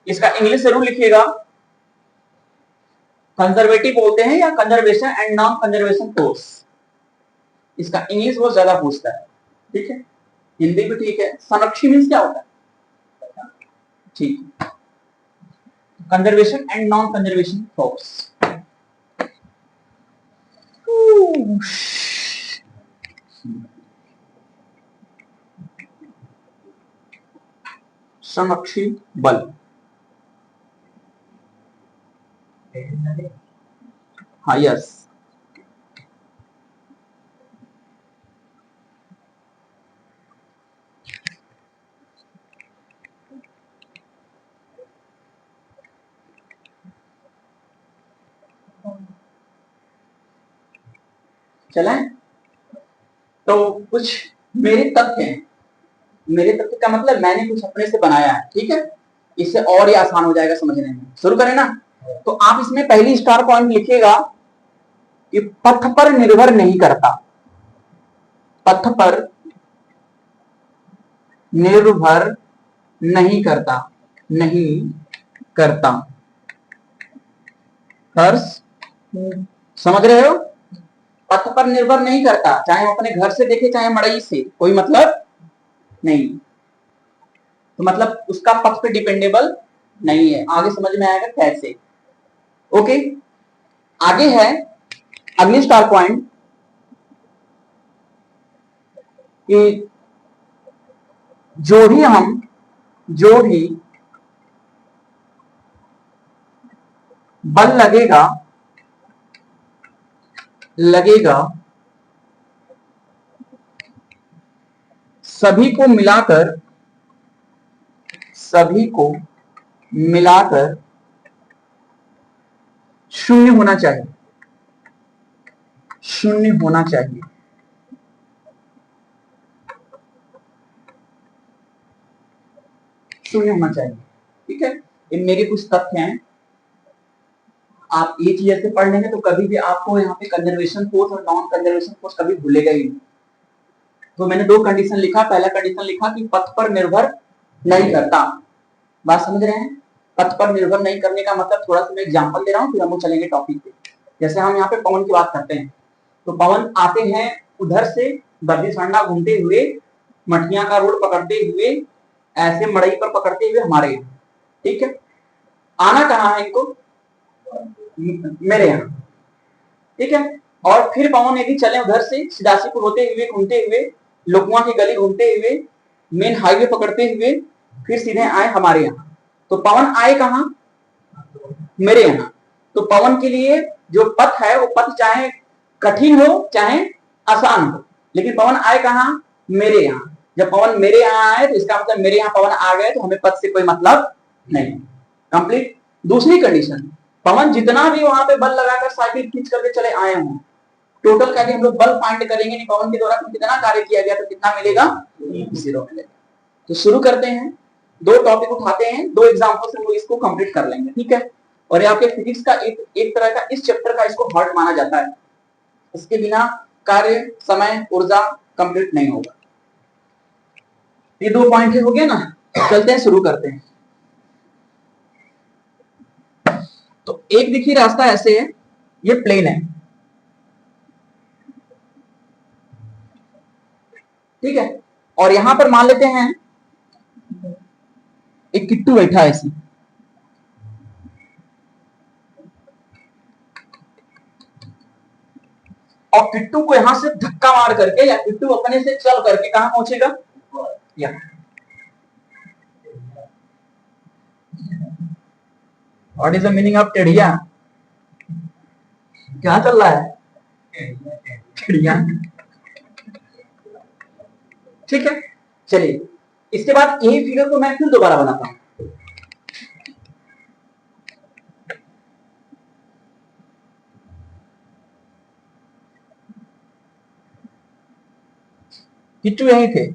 इसका इंग्लिश जरूर लिखिएगा, कंजर्वेटिव बोलते हैं या conservation and non conservation force. इसका इंग्लिश बहुत ज्यादा पूछता है, ठीक है। हिंदी भी ठीक है। संरक्षण मीन्स क्या होता है, ठीक, conservation and non conservation force. संरक्षी बल, हाँ यस, चलें। तो कुछ मेरे तथ्य हैं, मेरे तथ्य का मतलब मैंने कुछ अपने से बनाया है, ठीक है। इससे और ही आसान हो जाएगा समझने में। शुरू करें ना। तो आप इसमें पहली स्टार पॉइंट लिखिएगा कि पथ पर निर्भर नहीं करता, पथ पर निर्भर नहीं करता, नहीं करता। हर्ष समझ रहे हो, पथ पर निर्भर नहीं करता, चाहे अपने घर से देखे चाहे मड़ई से, कोई मतलब नहीं। तो मतलब उसका पथ पे डिपेंडेबल नहीं है। आगे समझ में आएगा कैसे। ओके, आगे है अगली स्टार पॉइंट कि जो भी बल लगेगा सभी को मिलाकर शून्य होना चाहिए, शून्य होना चाहिए। शून्य होना चाहिए, ठीक है। ये मेरे कुछ तथ्य हैं। आप ये चीज ऐसे पढ़ लेंगे तो कभी भी आपको यहाँ पे कंजर्वेशन फोर्स और नॉन कंजर्वेशन फोर्स कभी भूलेगा ही नहीं। तो मैंने दो कंडीशन लिखा। पहला कंडीशन लिखा कि पथ पर निर्भर नहीं करता। बात समझ रहे हैं। पथ पर निर्भर नहीं करने का मतलब, थोड़ा सा मैं एग्जांपल दे रहा हूँ फिर हम चलेंगे टॉपिक पे। जैसे हम यहाँ पे पवन की बात करते हैं, तो पवन आते हैं उधर से बद्री सांडा घूमते हुए, मठिया का रोड पकड़ते हुए, ऐसे मड़ई पर पकड़ते हुए हमारे यहाँ, ठीक है। आना कहाँ है इनको, मेरे यहाँ, ठीक है। और फिर पवन यदि चले उधर से सिदासीपुर होते हुए, घूमते हुए, लोकुआ की गली घूमते हुए, मेन हाईवे पकड़ते हुए, फिर सीधे आए हमारे यहाँ। तो पवन आए कहाँ, मेरे यहाँ। तो पवन के लिए जो पथ है वो पथ चाहे कठिन हो चाहे आसान हो, लेकिन पवन आए कहाँ, मेरे यहाँ। जब पवन मेरे यहाँ आए तो इसका मतलब मेरे यहाँ पवन आ गए तो हमें पथ से कोई मतलब नहीं। कंप्लीट। दूसरी कंडीशन, पवन जितना भी वहां पे बल लगाकर साइकिल खींच करके चले आए हों, टोटल करके हम लोग बल फाइंड करेंगे नहीं पवन के द्वारा कितना कार्य किया गया तो कितना मिलेगा, 0 मिलेगा। तो शुरू करते हैं, दो टॉपिक उठाते हैं, दो एग्जांपल से हम लोग इसको कंप्लीट कर लेंगे, ठीक है। और ये आपके फिजिक्स का एक तरह का इस चैप्टर का इसको हार्ट माना जाता है। इसके बिना कार्य, समय, ऊर्जा कंप्लीट नहीं होगा। ये दो पॉइंट हो गए ना। चलते हैं, शुरू करते हैं। तो एक देखिए रास्ता ऐसे है, ये प्लेन है, ठीक है। और यहां पर मान लेते हैं एक किट्टू बैठा है ऐसी, और किट्टू को यहां से धक्का मार करके या किट्टू अपने से चल करके कहां पहुंचेगा, यहां। What is the meaning of टेढ़िया, क्या चल रहा है, टेढ़िया, ठीक है। चलिए, इसके बाद यही फिगर को मैं फिर दोबारा बनाता हूं। किट्टू यहीं थे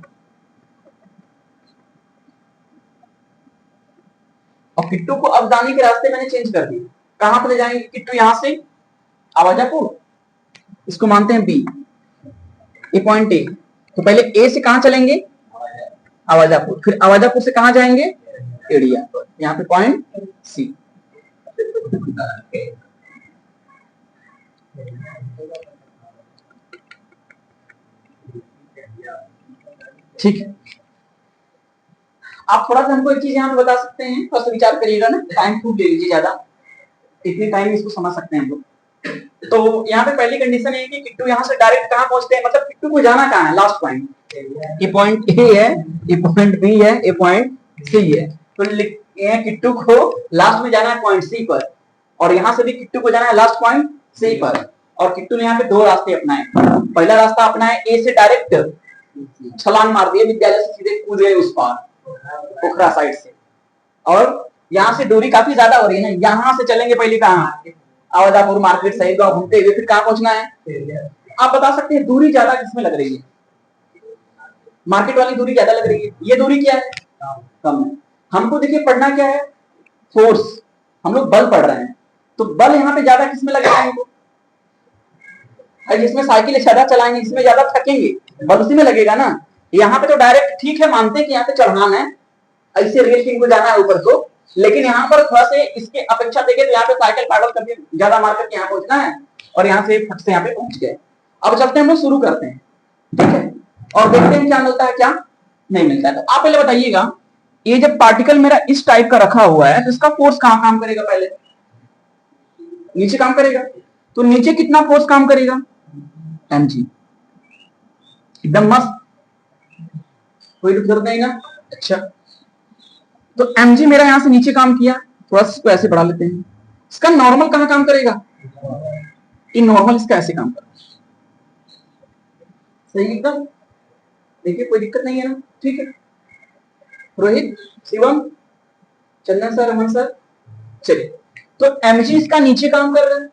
और किट्टू को अब जाने के रास्ते मैंने चेंज कर दिए। कहां पर ले जाएंगे किट्टू, यहां से आवाजापुर, इसको मानते हैं बी, ए पॉइंट ए। तो पहले ए से कहां चलेंगे, आवाजापुर, फिर आवाजापुर से कहां जाएंगे, एरिया, यहाँ पे पॉइंट सी। ठीक है, आप थोड़ा सा हमको एक चीज यहाँ पे बता सकते हैं, थोड़ा सा विचार करिएगा ना, टाइम खूब ले लीजिए, ज्यादा इतने टाइम इसको समझ सकते हैं हम लोग। तो यहाँ पे पहली कंडीशन है कि किट्टू यहाँ से डायरेक्ट कहाँ पहुंचते हैं, मतलब किट्टू को जाना कहाँ है, लास्ट पॉइंट, ये पॉइंट ए है, ये पॉइंट बी है, ये पॉइंट सी है। तो किट्टू को लास्ट में जाना है पॉइंट सी पर, और यहाँ से भी किट्टू को जाना है लास्ट पॉइंट सी पर। और किट्टू ने यहाँ पे दो रास्ते अपनाए। पहला रास्ता अपनाए ए से डायरेक्ट छलांग मार दिए, विद्यालय से सीधे कूद गए उस पार पोखरा साइड से, और यहाँ से दूरी काफी ज्यादा हो रही है ना, यहाँ से चलेंगे पहले कहाँ, आवदापुर मार्केट सही गांव घूमते हुए फिर कहाँ पहुंचना है। आप बता सकते हैं दूरी ज्यादा किसमें लग रही है, मार्केट वाली दूरी ज्यादा लग रही है, ये दूरी क्या है, कम है। हमको देखिए पढ़ना क्या है, फोर्स, हम लोग बल पढ़ रहे हैं, तो बल यहाँ पे ज्यादा किसमें लगेगा हमको, जिसमें साइकिल ज्यादा चलाएंगे इसमें ज्यादा थकेंगे, बल उसी में लगेगा ना। यहाँ पे तो डायरेक्ट ठीक है, मानते हैं कि यहाँ पे चढ़ाना है, ऐसे रेल किंग को जाना है ऊपर को, लेकिन यहाँ पर थोड़ा से इसके अपेक्षा देखें तो यहाँ पे साइकिल पैडल करके ज्यादा मार करके यहाँ पहुंचना है, और यहाँ से फट से यहाँ पे पहुंच गए। अब चलते हैं, हम लोग शुरू करते हैं, ठीक है, और देखते हैं क्या मिलता है क्या नहीं मिलता है। तो आप पहले बताइएगा, ये जब पार्टिकल मेरा इस टाइप का रखा हुआ है तो इसका फोर्स कहाँ काम करेगा, पहले नीचे काम करेगा, तो नीचे कितना फोर्स काम करेगा, mg, एकदम मस्त, कोई जरूरत नहीं ना। अच्छा, तो mg मेरा यहां से नीचे काम किया, थोड़ा सा इसको ऐसे बढ़ा लेते हैं, इसका नॉर्मल कहां काम करेगा, इन नॉर्मल इसका ऐसे काम करेगा, सही एकदम, देखिए कोई दिक्कत नहीं है ना, ठीक है। रोहित, शिवम, चंदन सर, रमन सर, चलिए, तो mg इसका नीचे काम कर रहा है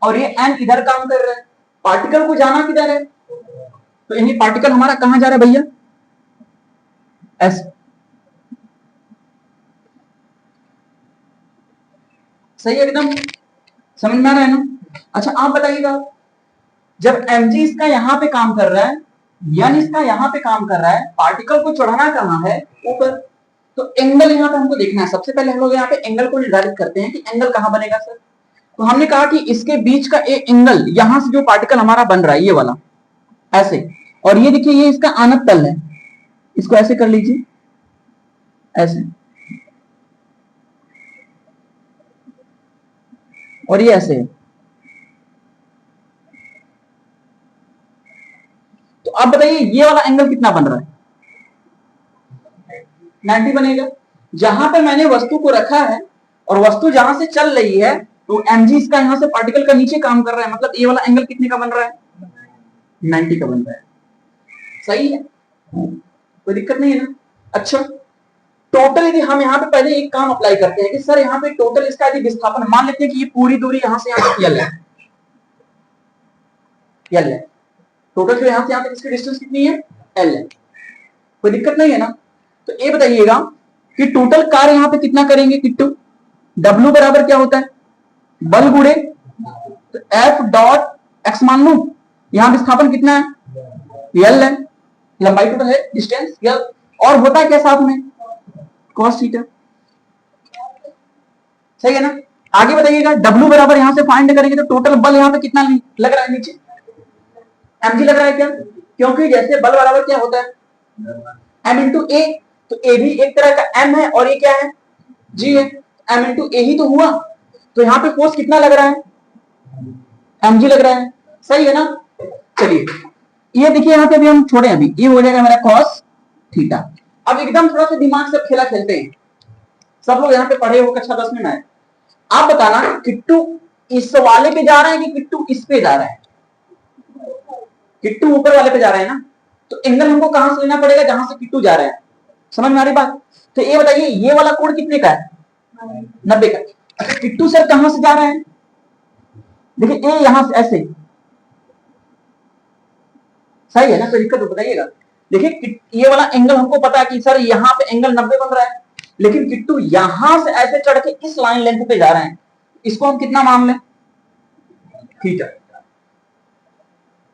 और ये n इधर काम कर रहा है, पार्टिकल को जाना किधर है, तो यानी पार्टिकल हमारा कहां जा रहा है भैया, ऐसे, सही है एकदम, समझ में आ रहा है ना। अच्छा आप बताइएगा, जब mg इसका यहां पे काम कर रहा है, n इसका यहां पे काम कर रहा है, पार्टिकल को चढ़ाना कहां है, ऊपर, तो एंगल यहां पे हमको देखना है। सबसे पहले हम लोग यहाँ पे एंगल को निर्धारित करते हैं कि एंगल कहां बनेगा सर, तो हमने कहा कि इसके बीच का एक एंगल, यहां से जो पार्टिकल हमारा बन रहा है ये वाला ऐसे, और ये देखिए ये इसका आनत तल है, इसको ऐसे कर लीजिए, ऐसे, और ये ऐसे है। तो अब बताइए ये वाला एंगल कितना बन रहा है, 90 बनेगा। जहां पर मैंने वस्तु को रखा है और वस्तु जहां से चल रही है, तो mg इसका यहां से पार्टिकल का नीचे काम कर रहा है, मतलब ये वाला एंगल कितने का बन रहा है, 90 का बन रहा है, सही है, कोई दिक्कत नहीं है ना। अच्छा, टोटल यदि हम यहाँ पे पहले एक काम अप्लाई करते हैं कि सर यहाँ पे टोटल इसका यदि विस्थापन, मान लेते हैं कि ये पूरी दूरी यहाँ से यहाँ तक L है, टोटल जो यहाँ से यहाँ तक इसकी डिस्टेंस कितनी है, L है, कोई दिक्कत नहीं है ना। तो ये बताइएगा कि टोटल कार्य यहाँ पे कितना करेंगे किट्टू, W बराबर क्या होता है, बल गुणे, तो F डॉट x मान लो, यहाँ विस्थापन कितना है, L है, लंबाई टोटल है, डिस्टेंस L, और होता है क्या साथ में, cos थीटा, सही है ना। आगे बताइएगा, W बराबर यहां से फाइंड करेंगे तो टोटल बल यहाँ पे कितना लग रहा है, नीचे mg लग रहा है क्या, क्योंकि जैसे बल बराबर क्या होता है, m इंटू ए, तो ए भी एक तरह का m है और ये क्या है, g है, m इंटू ए ही तो हुआ, तो यहाँ पे फोर्स कितना लग रहा है, mg लग रहा है, सही है ना। चलिए ये देखिए यहाँ पे अभी हम छोड़े, अभी ये हो जाएगा मेरा cos थीटा। अब एकदम थोड़ा सा दिमाग से खेला खेलते हैं, सब लोग यहाँ पे पढ़े हो कक्षा 10 में, मैं, आप बताना किट्टू इस वाले पे जा रहा है कि किट्टू इस पे जा रहा है, किट्टू ऊपर वाले पे जा रहा है ना, तो एंगल हमको कहां से लेना पड़ेगा, जहां से किट्टू जा रहा है, समझ में आ रही बात। तो ये बताइए ये वाला कोण कितने का है, 90 का। अच्छा किट्टू सर कहां से जा रहा है, देखिए ये यहां से ऐसे, सही है ना, कोई दिक्कत तो बताइएगा। देखिए ये वाला एंगल हमको पता है कि सर यहाँ पे एंगल 90 बन रहा है, लेकिन किट्टू यहां से ऐसे चढ़ के इस लाइन लेंथ पे जा रहे हैं, इसको हम कितना मान लें, थीटा,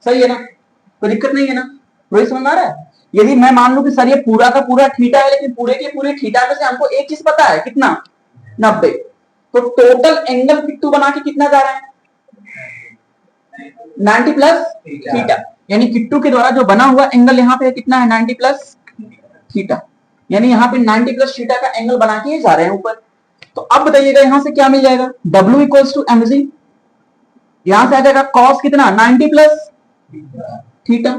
सही है ना, कोई दिक्कत नहीं है ना, रोहित समझ आ रहा है। यदि मैं मान लूं कि सर ये पूरा का पूरा थीटा है, लेकिन पूरे के पूरे थीटा में से हमको एक चीज पता है, कितना, 90, तो टोटल एंगल किट्टू बना के कितना जा रहा है, 90 प्लस थीटा। यानी किट्टू के द्वारा जो बना हुआ एंगल यहाँ पे कितना है, 90 प्लस थीटा। यानी यहाँ पे 90 प्लस थीटा का एंगल बना के जा रहे हैं ऊपर। तो अब बताइएगा यहां से क्या मिल जाएगा, W इक्वल्स टू mg, यहां से आ जाएगा cos कितना, 90 प्लस थीटा।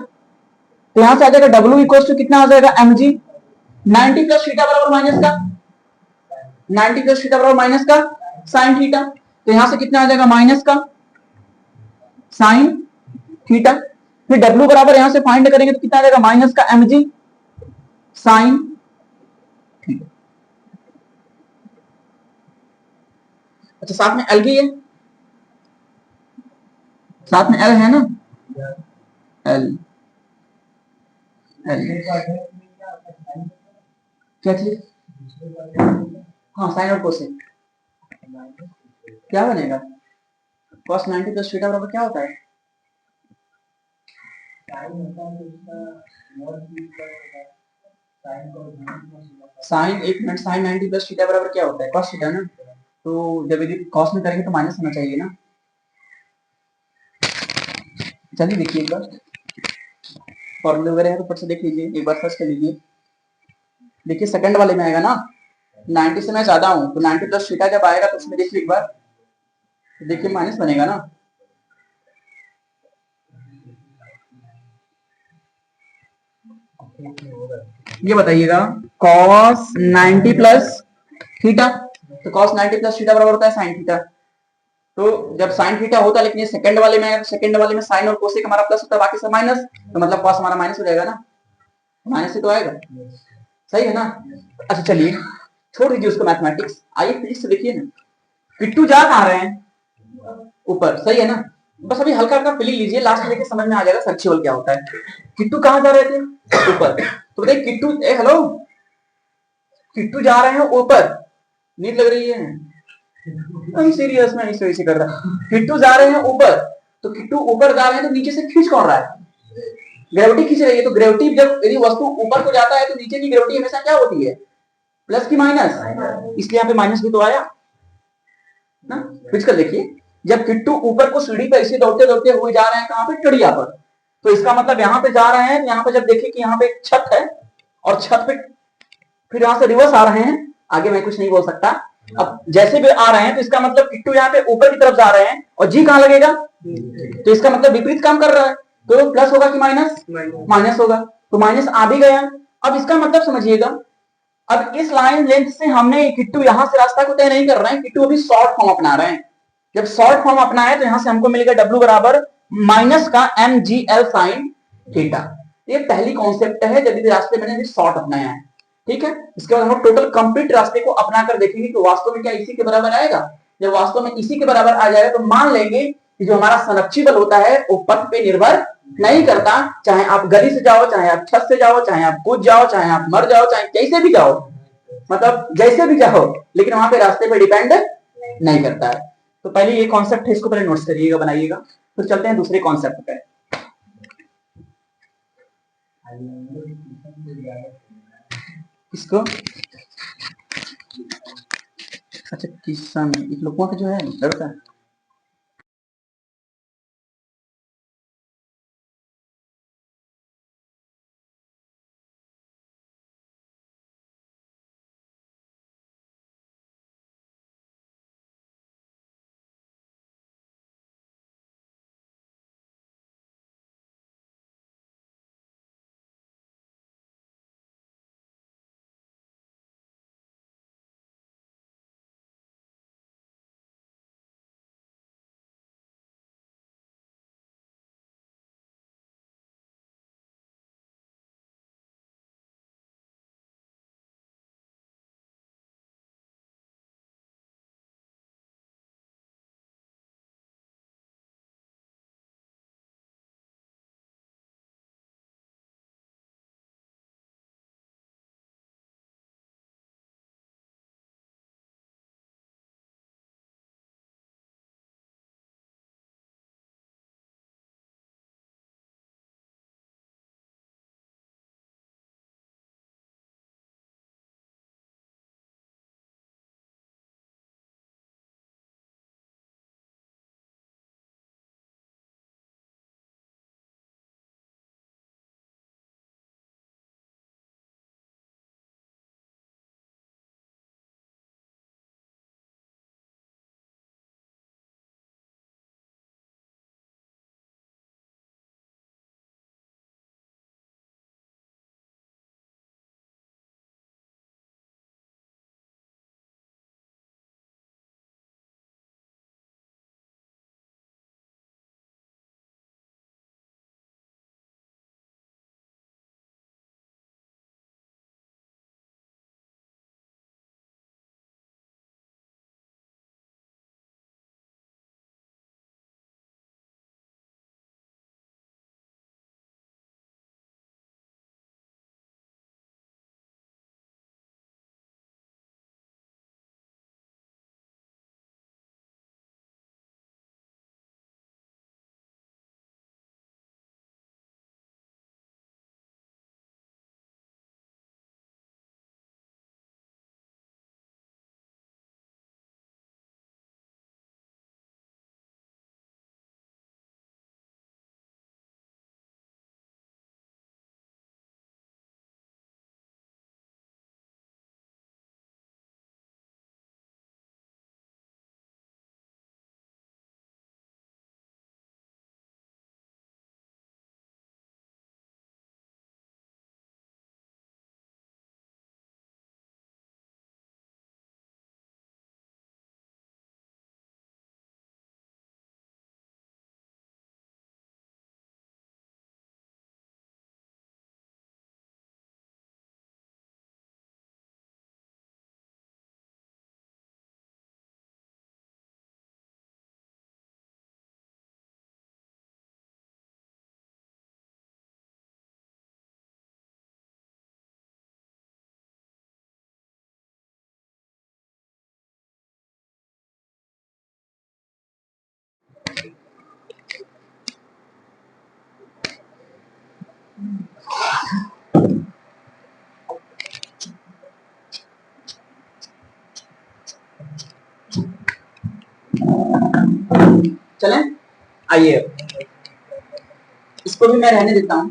तो यहां से आ जाएगा W इक्वल्स टू कितना आ जाएगा, mg, 90 प्लस थीटा बराबर माइनस का, 90 प्लस थीटा बराबर माइनस का साइन थीटा। तो यहां से कितना आ जाएगा, माइनस का साइन थीटा। फिर W बराबर यहां से फाइंड करेंगे तो कितना आ जाएगा, माइनस का mg साइन थीटा। अच्छा साथ में एल भी है, साथ में एल है ना, एल एल क्या चीज, हाँ साइन और कोसेक, क्या बनेगा, cos 90 प्लस थीटा बराबर क्या होता है, साइन, एक मिनट, साइन 90 प्लस थीटा बराबर क्या होता है, cos थीटा ना। तो जब यदि cos में करेंगे तो माइनस होना चाहिए ना। चलिए देखिए एक बार, फॉर्मूले वगैरह है तो फट से देख लीजिए, एक बार सर्च कर लीजिए। देखिए सेकंड वाले में आएगा ना, 90 से मैं ज्यादा हूं तो 90 प्लस थीटा जब आएगा तो उसमें देखिए एक बार, तो देखिए माइनस बनेगा ना। ये बताइएगा cos 90 प्लस थीटा, तो cos 90 प्लस थीटा बराबर होता है sin थीटा। तो जब sin थीटा होता है, लेकिन ये सेकंड वाले में, सेकंड वाले में sin और कोसेक हमारा प्लस होता है, बाकी सब माइनस, तो मतलब cos हमारा माइनस हो जाएगा ना, माइनस ही तो आएगा, सही है ना। अच्छा चलिए छोड़ दीजिए उसको मैथमेटिक्स, आइए फिजिक्स से देखिए ना, किट्टू जा कहाँ रहे हैं, ऊपर, सही है ना। बस अभी हल्का हल्का फीलिंग लीजिए, लास्ट में देखिए समझ में आ जाएगा सर्चिवल क्या होता है। किट्टू कहाँ जा रहे थे, ऊपर, तो बताइए किट्टू, ए हेलो, किट्टू जा रहे हैं ऊपर, नींद लग रही है, हम सीरियस में ऐसे ऐसे कर रहा है, किट्टू जा रहे हैं ऊपर, तो किट्टू ऊपर जा रहे हैं तो नीचे से खींच कौन रहा है, ग्रेविटी खींच रही है। तो ग्रेविटी जब यदि वस्तु ऊपर को जाता है तो नीचे की ग्रेविटी हमेशा क्या होती है, प्लस की माइनस, इसलिए यहाँ पे माइनस भी तो आया ना। फिजिकल देखिए, जब किट्टू ऊपर को सीढ़ी पे ऐसे दौड़ते दौड़ते हुए जा रहे हैं कहां पे, चिड़िया पर, तो इसका मतलब यहाँ पे जा रहे हैं, यहाँ पे जब देखिए कि यहाँ पे एक छत है और छत पे फिर यहां से रिवर्स आ रहे हैं, आगे मैं कुछ नहीं बोल सकता। अब जैसे भी आ रहे हैं तो इसका मतलब किट्टू यहाँ पे ऊपर की तरफ जा रहे हैं और जी कहां लगेगा, तो इसका मतलब विपरीत काम कर रहा है, तो प्लस होगा कि माइनस, माइनस होगा, तो माइनस आ भी गया। अब इसका मतलब समझिएगा, अब इस लाइन लेंथ से हमने किट्टू यहां से रास्ता को तय नहीं कर रहे हैं, किट्टू अभी शॉर्ट फॉर्म अपना रहे हैं। जब शॉर्ट फॉर्म अपना है तो यहां से हमको मिलेगा W बराबर माइनस का mgl साइन थीटा। ये पहली कॉन्सेप्ट है जब इस रास्ते मैंने शॉर्ट अपनाया है, ठीक है। इसके बाद हम टोटल कंप्लीट रास्ते को अपना कर देखेंगे कि वास्तव में क्या इसी के बराबर आएगा। जब वास्तव में इसी के बराबर आ जाएगा तो मान लेंगे कि जो हमारा संरक्षी बल होता है वो पथ पे निर्भर नहीं करता, चाहे आप गली से जाओ, चाहे आप छत से जाओ, चाहे आप कूद जाओ, चाहे आप मर जाओ, चाहे कैसे भी जाओ, मतलब जैसे भी जाओ, लेकिन वहां पे रास्ते पे डिपेंड नहीं करता है। तो पहले ये कॉन्सेप्ट है, इसको पहले नोट्स करिएगा, बनाइएगा, फिर चलते हैं दूसरे कॉन्सेप्ट पे। इसको, अच्छा किसान लोगों का जो है लड़का चलें, आइए इसको भी मैं रहने देता हूं।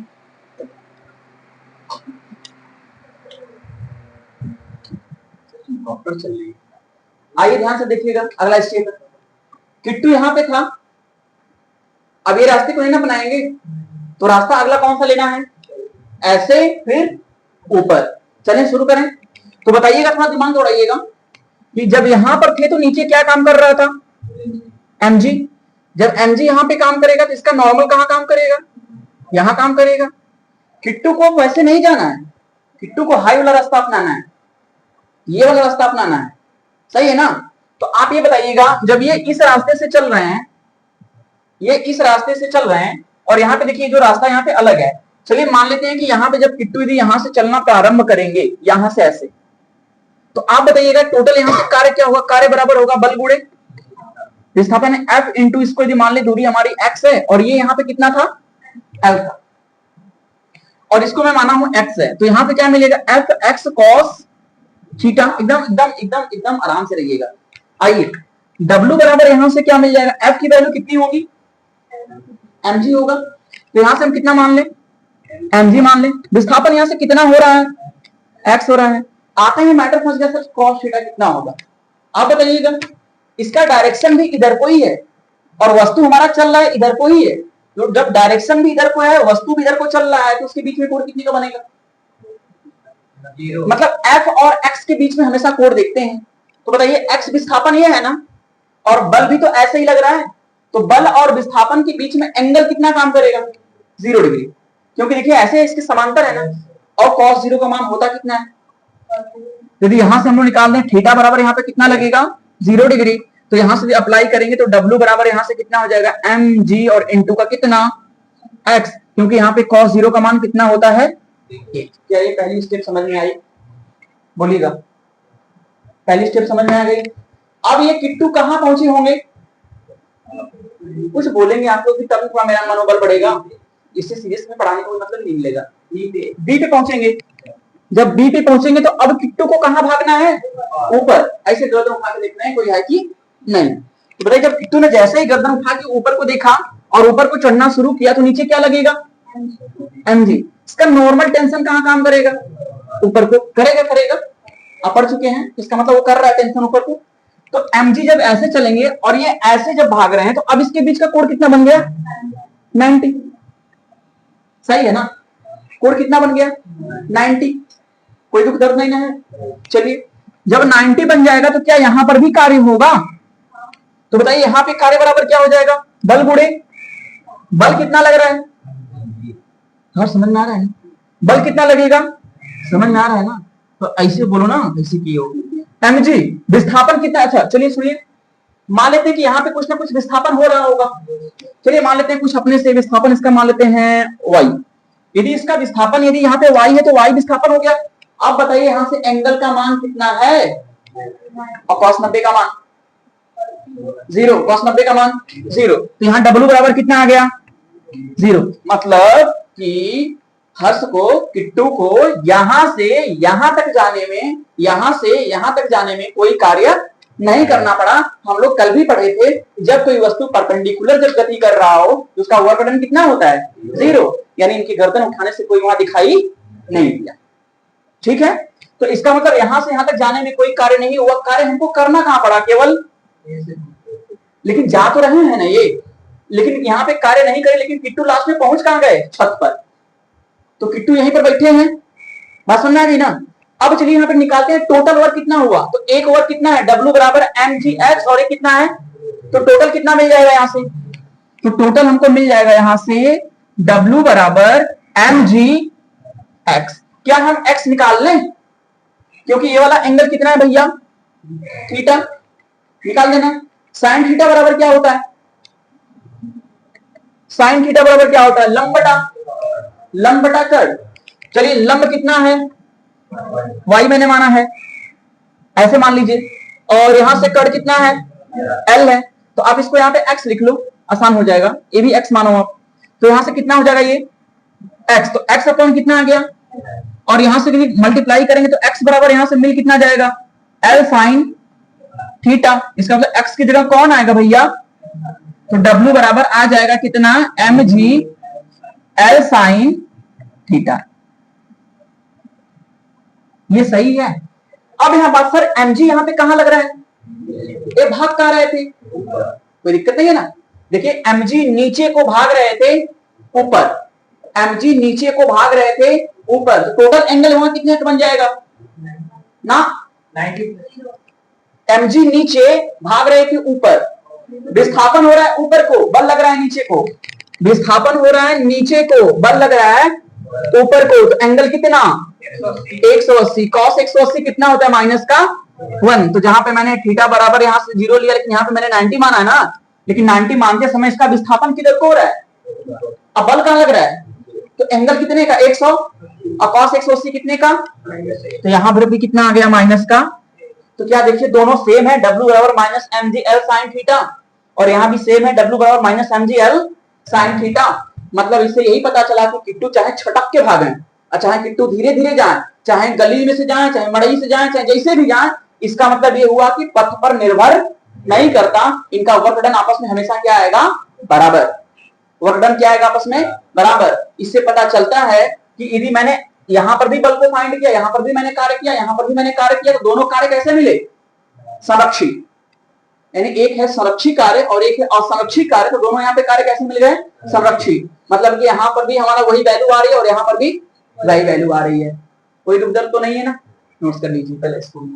चल रही है, आइए ध्यान से देखिएगा अगला स्टेप। किट्टू यहां पे था, अब ये रास्ते को नहीं ना बनाएंगे, तो रास्ता अगला कौन सा लेना है, ऐसे फिर ऊपर। चलें शुरू करें। तो बताइएगा, थोड़ा दिमाग दौड़ाइएगा कि जब यहां पर थे तो नीचे क्या काम कर रहा था, mg। जब mg यहां पे काम करेगा तो इसका नॉर्मल कहां काम करेगा, यहां काम करेगा। किट्टू को वैसे नहीं जाना है, किट्टू को हाई वाला रास्ता अपनाना है, ये वाला रास्ता अपनाना है, सही है ना। तो आप ये बताइएगा, जब ये इस रास्ते से चल रहे हैं, ये इस रास्ते से चल रहे हैं और यहाँ पे देखिए जो रास्ता यहाँ पे अलग है। चलिए मान लेते हैं कि यहाँ पे जब किट्टू यदि यहां से चलना प्रारंभ करेंगे, यहां से ऐसे, तो आप बताइएगा टोटल यहाँ पे कार्य क्या होगा, कार्य बराबर होगा बल गुणे विस्थापन F इंटू इसको यदि मान ली दूरी हमारी x है और ये यहाँ पे कितना था, L था, और इसको मैं माना हूं x है, तो यहाँ पे क्या मिलेगा, F x cos थीटा। एकदम एकदम एकदम एकदम आराम से रहिएगा। आइए W बराबर यहां से क्या मिल जाएगा, F की वैल्यू कितनी होगी, mg होगा, तो यहां से हम कितना मान लें, mg मान लें। विस्थापन यहां से कितना हो रहा है, x हो रहा है। आते हैं मैटर फंस गया सर, cos थीटा कितना होगा। आप बताइएगा, इसका डायरेक्शन भी इधर को ही है और वस्तु हमारा चल रहा है इधर को ही है, तो जब डायरेक्शन भी इधर को है, वस्तु भी इधर को चल रहा है, तो उसके बीच में कोण कितने का बनेगा, मतलब F और x के बीच में हमेशा कोण देखते हैं। तो बताइए x विस्थापन ये है ना, और बल भी तो ऐसे ही लग रहा है, तो बल और विस्थापन के बीच में एंगल कितना काम करेगा, 0 डिग्री, क्योंकि देखिए ऐसे इसके समांतर है ना, और cos 0 का मान होता कितना है, यदि यहां से हम लोग निकाल दें थीटा बराबर यहाँ पे कितना लगेगा, 0 डिग्री, तो यहां से अप्लाई करेंगे तो W बराबर यहां से कितना हो जाएगा, mg और इंटू का कितना x, क्योंकि यहाँ पे cos 0 का मान कितना होता है। क्या ये पहली स्टेप समझ में आई, बोलिएगा, पहली स्टेप समझ में आ गई। अब ये किट्टू कहां पहुंचे होंगे, कुछ बोलेंगे आप लोग भी तब थोड़ा मेरा मनोबल बढ़ेगा, इससे सीरियस में पढ़ाने का कोई मतलब नहीं मिलेगा। बी पे पहुंचेंगे, जब बी पे पहुंचेंगे तो अब किट्टू को कहां भागना है, ऊपर। ऐसे गर्दन उठा के देखना है कोई है कि नहीं। तो बताइए, जब किट्टू ने जैसे ही गर्दन उठा के ऊपर को देखा और ऊपर को चढ़ना शुरू किया, तो नीचे क्या लगेगा, mg। इसका नॉर्मल टेंशन कहां काम करेगा, ऊपर को करेगा, करेगा, आप पढ़ चुके हैं, इसका मतलब वो कर रहा है टेंशन ऊपर को। तो mg जब ऐसे चलेंगे और ये ऐसे जब भाग रहे हैं, तो अब इसके बीच का कोण कितना बन गया, 90, सही है ना, कोण कितना बन गया, 90, कोई दुख दर्द नहीं है। चलिए जब 90 बन जाएगा तो क्या यहां पर भी कार्य होगा, तो बताइए यहाँ पे कार्य बराबर क्या हो जाएगा, बल गुणे, बल कितना लग रहा है, और समझ में आ रहा है, बल कितना लगेगा, समझ में आ रहा है ना, तो ऐसे बोलो ना, ऐसे की हो mg, विस्थापन कितना। अच्छा चलिए सुनिए, मान लेते हैं कि यहाँ पे कुछ ना कुछ विस्थापन हो रहा होगा, चलिए मान लेते हैं कुछ अपने से विस्थापन इसका मान लेते हैं y। यदि इसका विस्थापन यदि यहाँ पे y है तो y विस्थापन हो गया। अब बताइए यहाँ से एंगल का मान कितना है, और cos 90 का मान 0, cos 90 का मान 0, तो यहाँ W बराबर कितना आ गया, 0। मतलब कि हर्ष को, किट्टू को यहां से यहां तक जाने में, यहां से यहां तक जाने में कोई कार्य नहीं करना पड़ा। हम लोग कल भी पढ़े थे, जब कोई वस्तु परपेंडिकुलर जब गति कर रहा हो तो उसका वर्क डन कितना होता है, 0, यानी इनकी गर्दन उठाने से कोई वहां दिखाई नहीं दिया, ठीक है। तो इसका मतलब यहां से यहां तक जाने में कोई कार्य नहीं हुआ, कार्य हमको करना कहां पड़ा, केवल, लेकिन जा तो रहे हैं ना ये, लेकिन यहाँ पे कार्य नहीं करे। लेकिन किट्टू लास्ट में पहुंच कहां गए, छत पर, तो किट्टू यहीं पर बैठे हैं, बात समझ आ गई ना। अब चलिए यहाँ पे निकालते हैं टोटल वर्क कितना हुआ, तो एक वर्क कितना है, W बराबर mgx, और एक कितना है, तो टोटल कितना मिल जाएगा यहाँ से, तो टोटल हमको मिल जाएगा यहाँ से W बराबर mgx। क्या हम x निकाल लें, क्योंकि ये वाला एंगल कितना है भैया, थीटा, निकाल देना। साइन थीटा बराबर क्या होता है, साइन थीटा बराबर क्या होता है, लंब बटा, लंब बटा कर्ण। चलिए लंब कितना है, y मैंने माना है, ऐसे मान लीजिए, और यहां से कर्ण कितना है, l है, तो आप इसको यहाँ पे x लिख लो, आसान हो जाएगा, ये भी x मानो आप, तो यहां से कितना हो जाएगा ये x, तो x अपॉन कितना आ गया, और यहां से मल्टीप्लाई करेंगे तो x बराबर यहां से मिल कितना जाएगा, l साइन थीटा। इसका मतलब x की जगह कौन आएगा भैया, तो W बराबर आ जाएगा कितना, mg L sin थीटा। ये सही है। अब यहां बात सर mg यहां पे कहां लग रहा है, ये भाग कहां रहे थे, कोई दिक्कत नहीं है ना। देखिए mg नीचे को भाग रहे थे ऊपर, mg नीचे को भाग रहे थे ऊपर, तो टोटल एंगल वहां कितने का बन जाएगा ना 90। mg नीचे भाग रहे थे ऊपर, विस्थापन हो रहा है ऊपर को, बल लग रहा है नीचे को, विस्थापन हो रहा है नीचे को, बल लग रहा है ऊपर को, तो एंगल कितना 180। कॉस 180 कितना होता है माइनस का 1। तो जहां पे मैंने थीटा बराबर यहां से 0 लिया, लेकिन यहां पे मैंने 90 माना है ना, लेकिन 90 मानते समय इसका विस्थापन किधर को हो रहा है, अब बल कहां लग रहा है, तो एंगल कितने का 100, और कॉस 180 कितने का, तो यहां पर भी कितना आ गया माइनस का। तो क्या देखिए दोनों सेम है, W बराबर minus M G L sine theta, और यहां भी सेम है W बराबर minus M G L sine theta. मतलब इससे यही पता चला कि किट्टू चाहे छटक के भागें, चाहे किट्टू धीरे धीरे जाए, चाहे गली में से जाए, चाहे मड़ई से जाए, चाहे जैसे भी जाए, इसका मतलब ये हुआ कि पथ पर निर्भर नहीं करता, इनका वर्क डन आपस में हमेशा क्या आएगा, बराबर। वर्क डन क्या आएगा आपस में, बराबर। इससे पता चलता है कि यदि मैंने यहां पर भी बल को फाइंड किया, यहां पर भी मैंने कार्य किया, यहां पर भी मैंने कार्य किया, तो दोनों कार्य कैसे मिले, संरक्षी। यानी एक है संरक्षी कार्य और एक है असंरक्षी कार्य, तो दोनों यहाँ पे कार्य कैसे मिल गए, संरक्षी। मतलब कि यहाँ पर भी हमारा वही वैल्यू आ रही है और यहाँ पर भी वही वैल्यू आ रही है। कोई दुविधा तो नहीं है ना, नोट्स कर लीजिए पहले इसको।